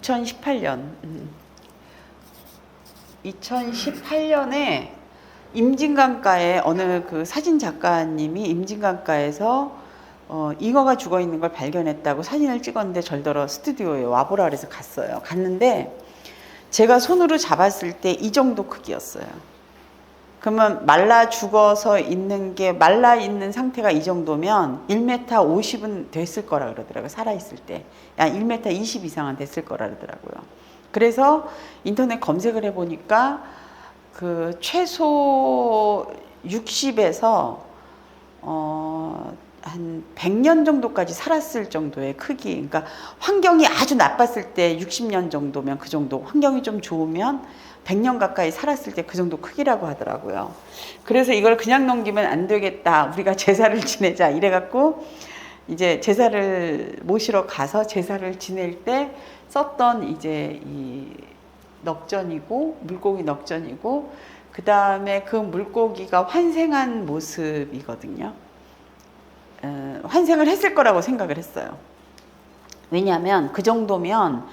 2018년. 2018년에 임진강가에 어느 그 사진 작가님이 임진강가에서 잉어가 죽어 있는 걸 발견했다고 사진을 찍었는데 절더러 스튜디오에 와보라 그래서 갔어요. 갔는데 제가 손으로 잡았을 때 이 정도 크기였어요. 그러면 말라 죽어서 있는 게 말라 있는 상태가 이 정도면 1m 50은 됐을 거라 그러더라고요. 살아있을 때. 1m 20 이상은 됐을 거라 그러더라고요. 그래서 인터넷 검색을 해보니까 그 최소 60에서 한 100년 정도까지 살았을 정도의 크기. 그러니까 환경이 아주 나빴을 때 60년 정도면 그 정도, 환경이 좀 좋으면 100년 가까이 살았을 때 그 정도 크기라고 하더라고요. 그래서 이걸 그냥 넘기면 안 되겠다. 우리가 제사를 지내자. 이래갖고 이제 제사를 모시러 가서 제사를 지낼 때 썼던 이제 이 넉전이고, 물고기 넉전이고, 그 다음에 그 물고기가 환생한 모습이거든요. 환생을 했을 거라고 생각을 했어요. 왜냐하면 그 정도면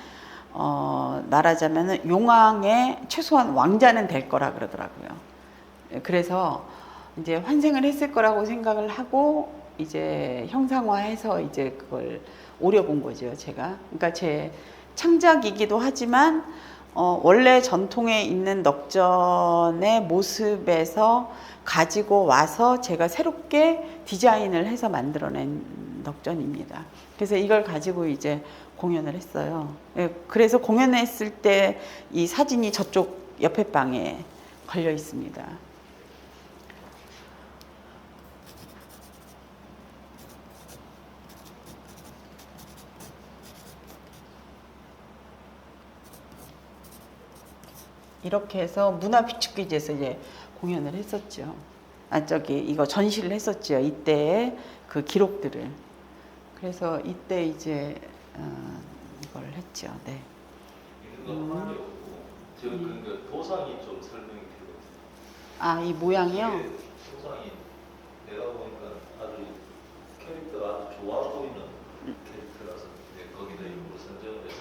말하자면 용왕의 최소한 왕자는 될 거라 그러더라고요. 그래서 이제 환생을 했을 거라고 생각을 하고 이제 형상화해서 이제 그걸 오려본 거죠, 제가. 그러니까 제 창작이기도 하지만 원래 전통에 있는 넉전의 모습에서 가지고 와서 제가 새롭게 디자인을 해서 만들어낸 넉전입니다. 그래서 이걸 가지고 이제 공연을 했어요. 그래서 공연했을 때 이 사진이 저쪽 옆에 방에 걸려 있습니다. 이렇게 해서 문화비축기지에서 이제 공연을 했었죠. 이거 전시를 했었죠. 이때의 그 기록들을. 그래서 이때 이제 이걸 했죠. 네. 이건 하나도 없고, 제가 그러니까 도상이 좀 설명이 필요해요. 아, 이 모양이요? 도상이 내가 보니까 아주 캐릭터가 아주 좋아 보이는 캐릭터라서 거기다 일부러 선정을 해서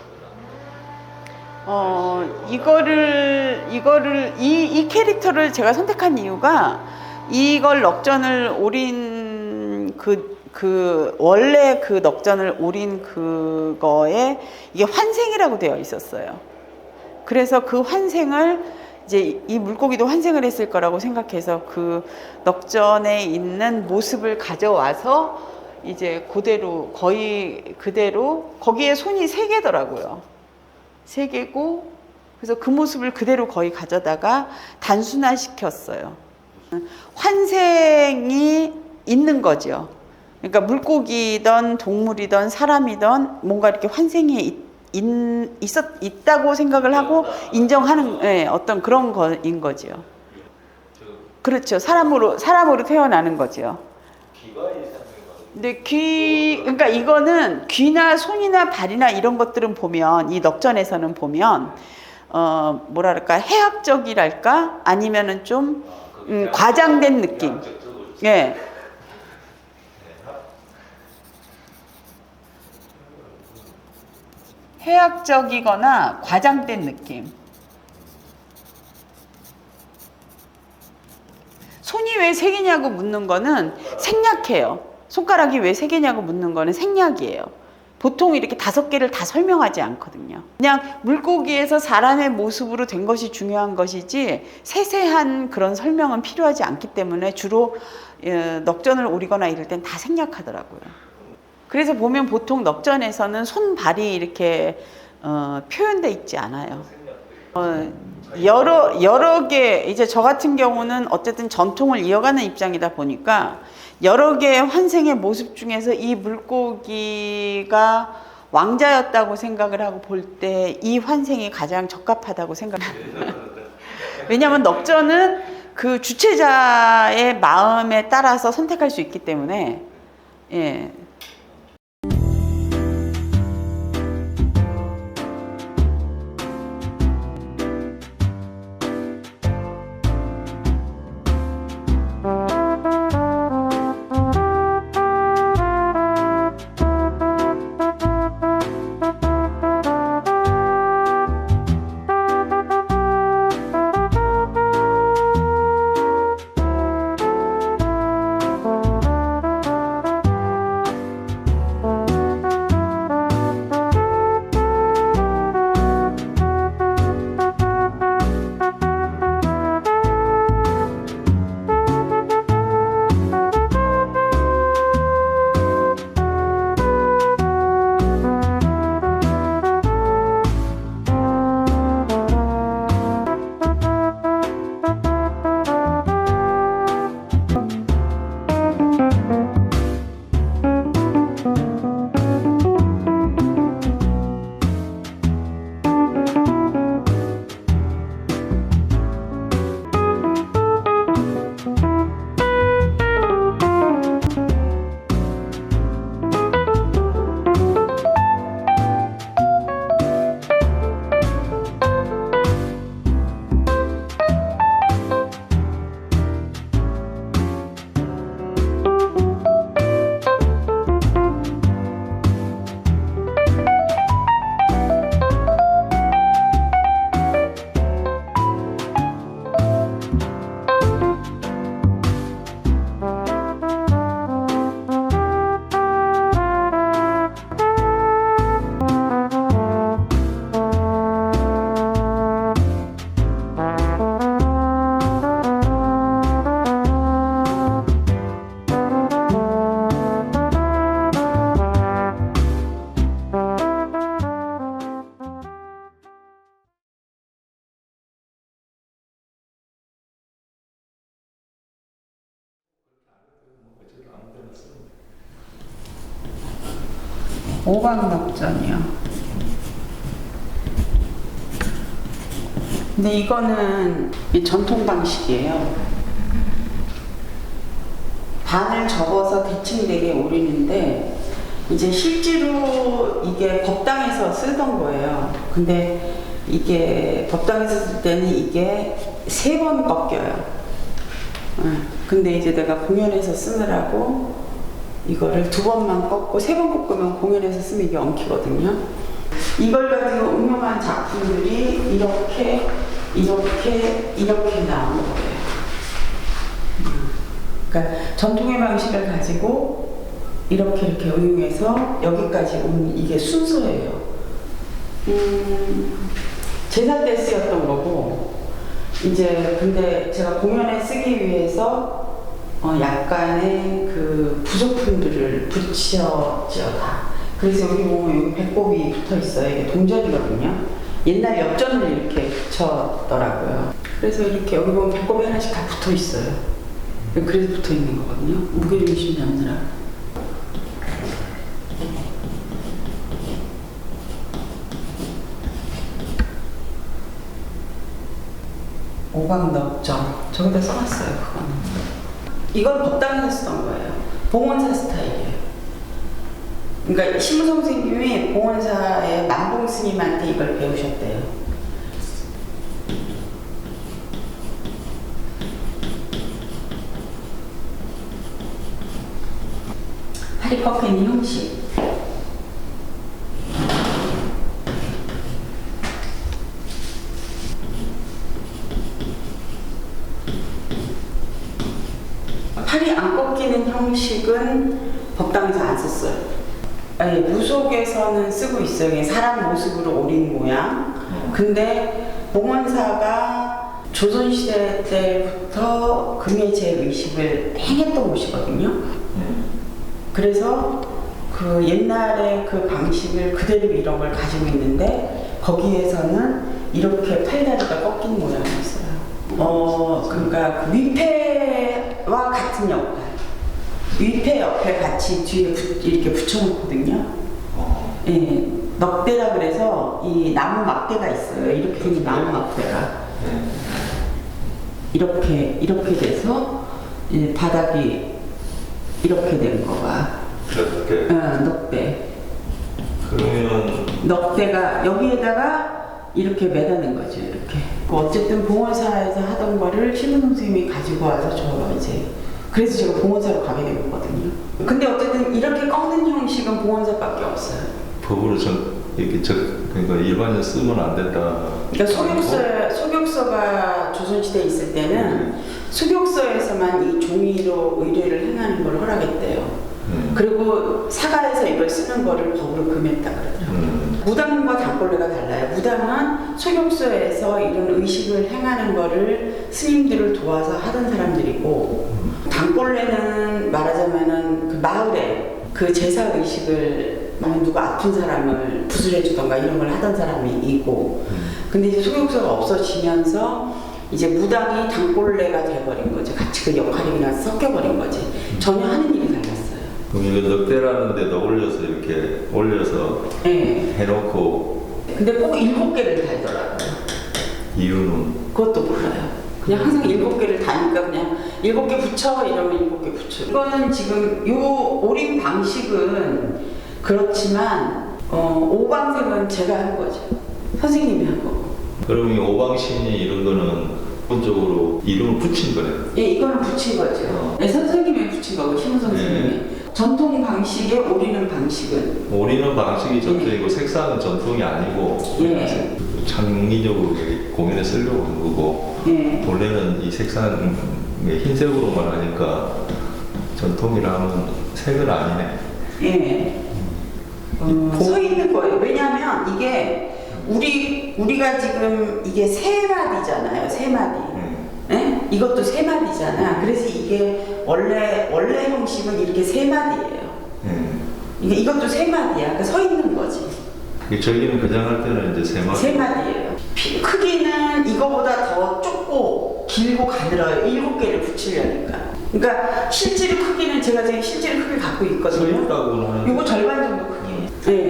이 캐릭터를 제가 선택한 이유가 이걸 넉전을 오린 원래 그 넉전을 오린 그거에 이게 환생이라고 되어 있었어요. 그래서 그 환생을 이제 이 물고기도 환생을 했을 거라고 생각해서 그 넉전에 있는 모습을 가져와서 이제 그대로 거의 그대로 거기에 손이 3개더라고요. 3개고 그래서 그 모습을 그대로 거의 가져다가 단순화시켰어요. 환생이 있는 거죠. 그러니까 물고기든 동물이든 사람이든 뭔가 이렇게 환생이 있다고 생각을 하고 인정하는 어떤 그런 거인 거죠. 그렇죠. 사람으로 태어나는 거죠. 근데 그러니까 이거는 귀나 손이나 발이나 이런 것들은 보면 이 넉전에서는 보면 뭐랄까 해학적이랄까 아니면은 좀 과장된 느낌. 예. 해학적이거나 과장된 느낌. 손이 왜 3개냐고 묻는 거는 생략해요. 손가락이 왜 3개냐고 묻는 거는 생략이에요. 보통 이렇게 5개를 다 설명하지 않거든요. 그냥 물고기에서 사람의 모습으로 된 것이 중요한 것이지 세세한 그런 설명은 필요하지 않기 때문에 주로 넉전을 오리거나 이럴 땐 다 생략하더라고요. 그래서 보면 보통 넉전에서는 손, 발이 이렇게 표현돼 있지 않아요. 여러 개, 이제 저 같은 경우는 어쨌든 전통을 이어가는 입장이다 보니까 여러 개의 환생의 모습 중에서 이 물고기가 왕자였다고 생각을 하고 볼 때 이 환생이 가장 적합하다고 생각합니다. 왜냐하면 넉전은 그 주체자의 마음에 따라서 선택할 수 있기 때문에 예. 오방덕전이요. 근데 이거는 이 전통 방식이에요. 반을 접어서 대칭되게 오리는데 이제 실제로 이게 법당에서 쓰던 거예요. 근데 이게 법당에서 쓸 때는 이게 3번 꺾여요. 근데 이제 내가 공연에서 쓰느라고 이거를 2번만 꺾고 3번 꺾으면 공연에서 쓰면 이게 엉키거든요. 이걸 가지고 응용한 작품들이 이렇게 나온 거예요. 그러니까 전통의 방식을 가지고 이렇게 응용해서 여기까지 온 이게 순서예요. 제사 때 쓰였던 거고, 이제 근데 제가 공연에 쓰기 위해서 약간의 그 부속품들을 붙였죠 다. 그래서 여기 보면 여기 배꼽이 붙어 있어요. 이게 동전이거든요. 옛날 엽전을 이렇게 붙였더라고요. 그래서 이렇게 여기 보면 배꼽이 하나씩 다 붙어 있어요. 그래서 붙어 있는 거거든요. 무게중심 잡느라. 오방덕전 저기다 써놨어요. 그거는. 이건 법당에서 쓰던 거예요. 봉원사 스타일이에요. 그러니까 신무 선생님이 봉원사의 만봉 스님한테 이걸 배우셨대요. 팔이 꺾이는 형식. 팔이 안 꺾이는 형식은 법당에서 안 썼어요. 아니, 무속에서는 쓰고 있어요. 사람 모습으로 오린 모양. 근데 봉원사가 조선시대 때부터 금해제 의식을 행했던 곳이거든요. 그래서 그 옛날에 그 방식을 그대로 이런 걸 가지고 있는데 거기에서는 이렇게 팔다리가 꺾인 모양이었어요. 그러니까 그 위패와 같은 역할. 위패 옆에 같이 뒤에 이렇게 붙여놓거든요. 예, 넉대라 그래서 이 나무 막대가 있어요. 이렇게 생긴 나무 막대가. 이렇게 돼서 이제 바닥이 이렇게 된 거가. 이렇게. 넉대. 그러면 넉대가 여기에다가 이렇게 매다는 거죠. 이렇게. 어쨌든 봉원사에서 하던 거를 신무 선생님이 가지고 와서 저 이제. 그래서 제가 봉원사로 가게 된 거거든요. 근데 어쨌든 이렇게 꺾는 형식은 봉원사밖에 없어요. 법으로 이렇게 그러니까 일반인 쓰면 안 된다. 그러니까 소격서가 조선시대에 있을 때는 소격서에서만 이 종이로 의뢰를 행하는 걸 허락했대요. 그리고 사가에서 이걸 쓰는 거를 법으로 금했다 그러더라고요. 무당과 단골레가 달라요. 무당은 소격서에서 이런 의식을 행하는 거를 스님들을 도와서 하던 사람들이고, 단골레는 말하자면은 그 마을에 그 제사 의식을 누가 아픈 사람을 구슬해 주던가 이런 걸 하던 사람이고, 근데 이제 소격서가 없어지면서 이제 무당이 단골레가 돼버린 거죠. 같이 그 역할이 그냥 섞여버린 거지. 전혀 하는 일이 달랐어요. 그럼 이거 넉대라는 데다 올려서 네. 해놓고. 근데 꼭 7개를 달더라고요. 이유는? 그것도 몰라요. 그냥 항상 7개를 다니까 그냥 7개 붙여 이러면 7개 붙여. 이거는 지금 요 오림 방식은 그렇지만 오방색은 제가 한 거죠. 선생님이 한 거고. 그럼 이 오방신이 이런 거는 기본적으로 이름을 붙인 거네요. 예, 이거는 붙인 거죠. 네, 선생님이 붙인 거고, 신무 선생님이. 네. 전통 방식에 오리는 방식은. 오리는 방식이 전통이고 색상은 전통이 아니고 예. 창의적으로 공연에 쓰려고 한 거고, 예. 원래는 이 색상 흰색으로만 하니까 전통이라 하면 색은 아니네. 예. 서 있는 거예요. 왜냐하면 이게 우리가 지금 이게 3마디잖아요. 3마디. 예? 이것도 3마디잖아. 그래서 이게 원래 형식은 이렇게 3마디예요. 이것도 3마디야. 그러니까 서 있는 거지. 저희는 그냥 할 때는 이제 3마디. 3마디예요. 크기는 이거보다 더 좁고 길고 가늘어요. 7개를 붙이려니까. 그러니까 실제로 크기는 제가 지금 실제로 크게 갖고 서 있거든요. 있다고는 하는데. 이거 절반 정도 크기예요. 네,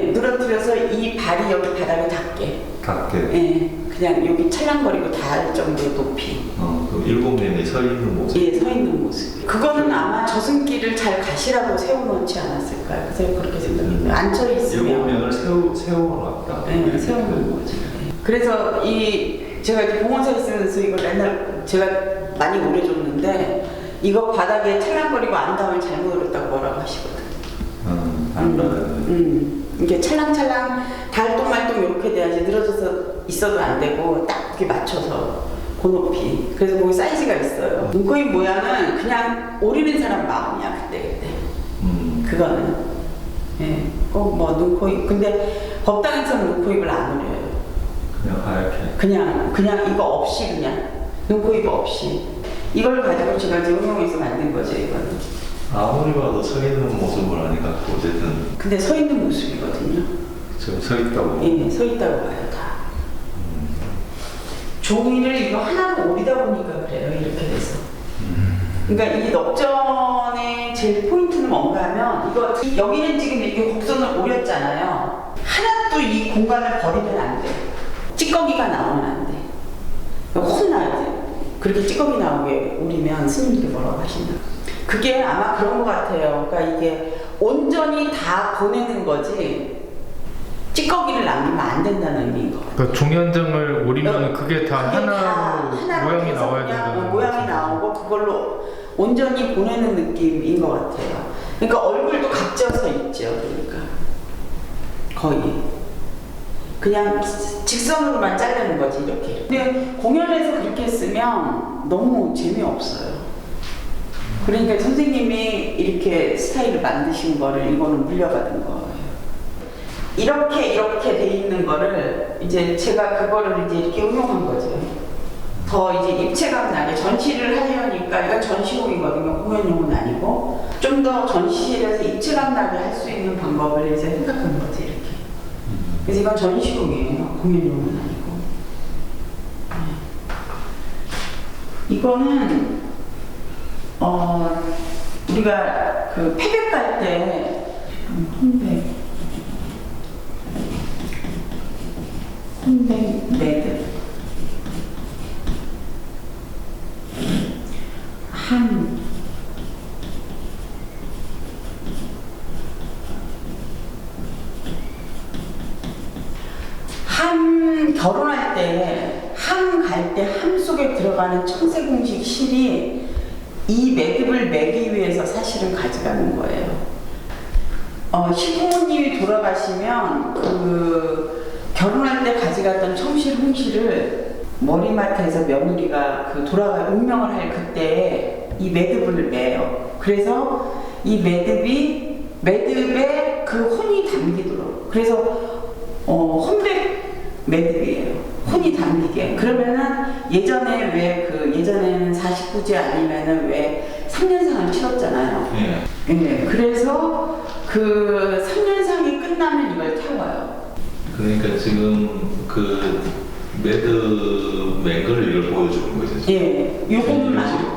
여기 바닥에 닿게. 닿게. 예, 그냥 여기 찰랑거리고 닿을 정도의 높이. 그 7명이 서 있는 모습. 예, 서 있는 모습. 그거는 아마 저승길을 잘 가시라고 세워놓지 않았을까요? 그래서 그렇게 생각해요. 앉혀 있으면. 7명을 세워놨다. 네, 세워놓은 거죠. 그래서 제가 이제 봉원사에 쓰면서 이걸 맨날 제가 많이 오래줬는데 이거 바닥에 찰랑거리고 안 닿으면 잘못 올렸다고 뭐라고 하시거든요. 이게 찰랑찰랑 달동말동 이렇게 돼야지 늘어져서 있어도 안 되고 딱 이렇게 맞춰서 그 높이. 그래서 거기 사이즈가 있어요. 눈코입 모양은 그냥 오리는 사람 마음이야 그때. 그거는 예, 꼭 뭐 눈코입. 근데 법당에서는 눈코입을 안 오려요. 그냥 하얗게. 그냥 이거 없이 그냥 눈코입 없이 이걸 가지고 제가 이제 응용해서 만든 거죠 이거는. 아무리 봐도 서 있는 모습을 하니까 어쨌든. 근데 서 있는 모습이거든요. 지금 서 있다고. 예, 서 있다고 봐요 다. 종이를 이거 하나로 오리다 보니까 그래요 이렇게 돼서. 그러니까 이 넉전의 제일 포인트는 뭔가 하면 여기는 지금 이렇게 곡선을 오렸잖아요. 하나도 이 공간을 버리면 안 돼. 찌꺼기가 나오면 안 돼. 혼나야 돼. 그렇게 찌꺼기 나오게 오리면 스님들이 뭐라고 하신다. 그게 아마 그런 것 같아요. 그러니까 이게 온전히 다 보내는 거지 찌꺼기를 남기면 안 된다는 의미인 것 같아요. 그러니까 종현정을 오리면 그게 다 하나로 모양이 돼서 나와야 그냥 된다는 모양이 거지. 나오고 그걸로 온전히 보내는 느낌인 것 같아요. 그러니까 얼굴도 각져서 있죠. 그러니까 거의 그냥 직선으로만 자르는 거지 이렇게. 근데 공연에서 그렇게 했으면 너무 재미없어요. 그러니까 선생님이 이렇게 스타일을 만드신 거를 이거는 물려받은 거예요. 이렇게 돼 있는 거를 이제 제가 그거를 이제 이렇게 응용한 거죠. 더 이제 입체감 나게 전시를 하려니까 이건 전시용이거든요. 공연용은 아니고 좀 더 전시실에서 입체감 나게 할 수 있는 방법을 이제 생각한 거지 이렇게. 그래서 이건 전시용이에요. 공연용은 아니고. 이거는 우리가 그 패백 갈 때 혼백 매듭 함 결혼할 때 함 갈 때 함 속에 들어가는 청세공식 실이 이 매듭을 매기 위해서 사실은 가져가는 거예요. 시부모님이 돌아가시면 그 결혼할 때 가져갔던 청실 홍실을 머리맡에서 며느리가 그 운명을 할 그때 이 매듭을 매요. 그래서 이 매듭에 그 혼이 담기도록. 그래서 혼백 매듭이에요. 혼이 담기게. 그러면은 예전에는 49제 아니면은 왜 3년상을 치렀잖아요. 네. 그래서 그 3년상이 끝나면 이걸 태워요. 그러니까 지금 그 매듭 맨 거를 이걸 보여주는 거죠. 예,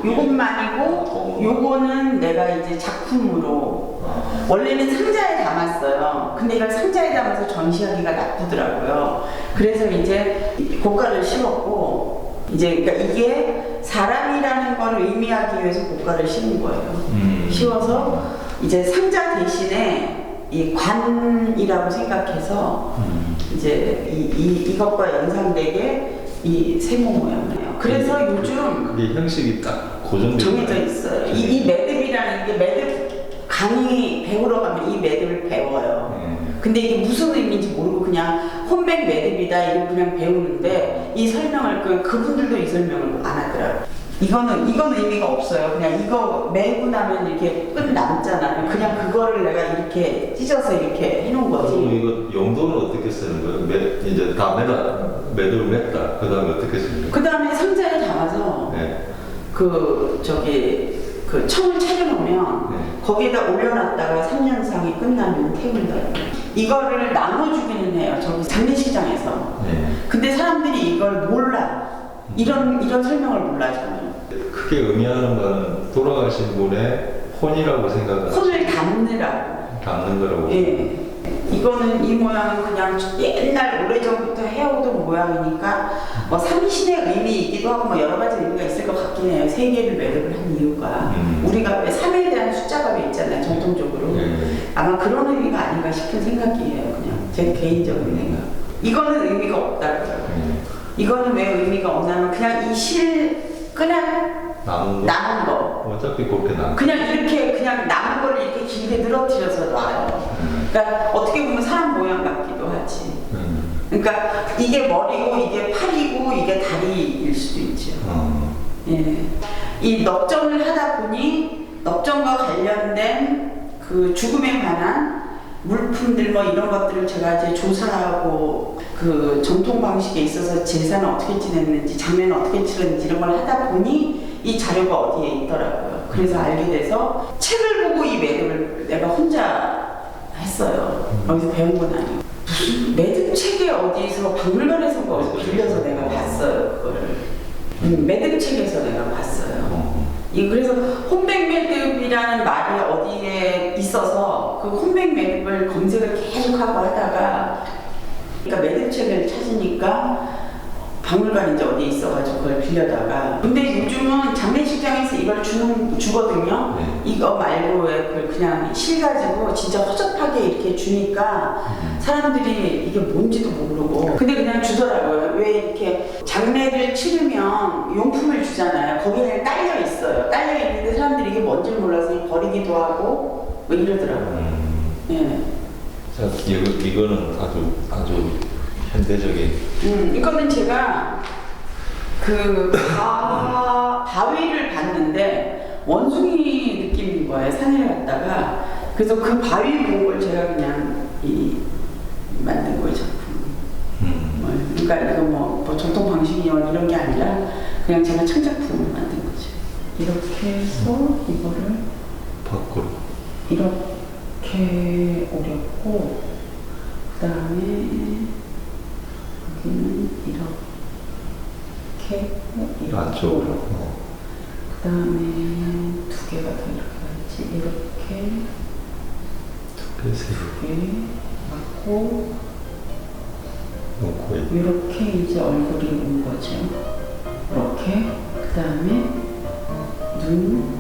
요것만이고 요거는 내가 이제 작품으로 원래는 상자에 담았어요. 근데 이걸 상자에 담아서 전시하기가 나쁘더라고요. 그래서 이제 고가를 심었고 이제 그러니까 이게 사람이라는 걸 의미하기 위해서 고가를 심은 거예요. 심어서 이제 상자 대신에 이 관이라고 생각해서 이제 이것과 연상되게 이 세모 모양이에요. 그래서 요즘 그게 형식이 딱 고정되어 정해져 있어요. 이 매듭이라는 게 매듭 강의 배우러 가면 이 매듭을 배워요. 근데 이게 무슨 의미인지 모르고 그냥 혼백 매듭이다 이러고 그냥 배우는데 이 설명을 그분들도 이 설명을 안 하더라고요. 이건 의미가 없어요. 그냥 이거 매고 나면 이렇게 끝 남잖아요. 그냥 그거를 내가 이렇게 찢어서 이렇게 해놓은 거지. 그럼 이거 용도는 어떻게 쓰는 거예요? 이제 다 매듭을 맸다. 그 다음에 어떻게 쓰는 거예요? 그 다음에 상자에 담아서 그 청을 차려놓으면 거기에다 올려놨다가 3년상이 끝나면 태운다. 이거를 나눠주기는 해요. 저기 장례식장에서. 근데 사람들이 이걸 몰라. 이런 설명을 몰라잖아요. 크게 의미하는 건 돌아가신 분의 혼이라고 생각하는 혼을 담는 거라고. 예. 이거는 이 모양은 그냥 옛날 오래전부터 해오던 모양이니까 뭐 삼신의 의미이기도 하고 뭐 여러 가지 의미가 있을 것 같긴 해요. 세 개를 매듭을 한 이유가 우리가 왜 3에 대한 숫자가 왜 있잖아요. 전통적으로 아마 그런 의미가 아닌가 싶은 생각이에요. 그냥 제 개인적인 생각. 이거는 의미가 없다고요. 이거는 왜 의미가 없냐면 그냥 이 실 그냥 남은 거. 어차피 그렇게 나. 그냥 이렇게 그냥 남은 거를 이렇게 길게 늘어뜨려서 놔요. 그러니까 어떻게 보면 사람 모양 같기도 하지. 그러니까 이게 머리고 이게 팔이고 이게 다리일 수도 있죠. 예. 이 넙정을 하다 보니 넙정과 관련된 그 죽음에 관한 물품들 뭐 이런 것들을 제가 이제 조사하고 그 전통 방식에 있어서 제사는 어떻게 지냈는지 장례는 어떻게 치렀는지 이런 걸 하다 보니 이 자료가 어디에 있더라고요. 그래서 알게 돼서 책을 보고 이 매듭을 내가 혼자 했어요. 어디서 배운 건 아니고 무슨 매듭 책에 어디서 박물관에서 뭐 빌려서 내가 봤어요. 그거를 매듭 책에서 내가 봤어요. 그래서 혼백 매듭이라는 말이 어디에 있어서 그 혼백 매듭을 검색을 계속하고 하다가 그러니까 매듭책을 찾으니까 박물관 이제 어디에 있어가지고 그걸 빌려다가 근데 요즘은 장례식장에서 이걸 주거든요. 이거 말고 그걸 그냥 실 가지고 진짜 허접하게 이렇게 주니까 사람들이 이게 뭔지도 모르고 근데 그냥 주더라고요. 왜 이렇게 장례를 치르면 용품을 주잖아요. 거기에 딸려 있어요. 딸려 있는데 사람들이 이게 뭔지 몰라서 버리기도 하고 뭐 이러더라고요. 예. 자, 이거는 아주 현대적인. 이거는 제가 그 바위를 봤는데 원숭이 느낌인 거예요. 산에 갔다가 그래서 그 바위 본 걸 제가 그냥 만든 거예요 작품. 그러니까 이거 뭐 전통 방식이나 이런 게 아니라 그냥 제가 창작품을 만든 거죠. 이렇게 해서 이거를 밖으로 이렇게 오렸고 그 다음에 여기는 이렇게 안쪽으로. 그 다음에 두 개가 더 이렇게 가겠지. 이렇게 두 개 맞고 이렇게 이제 얼굴이 온 거죠. 이렇게 그 다음에 눈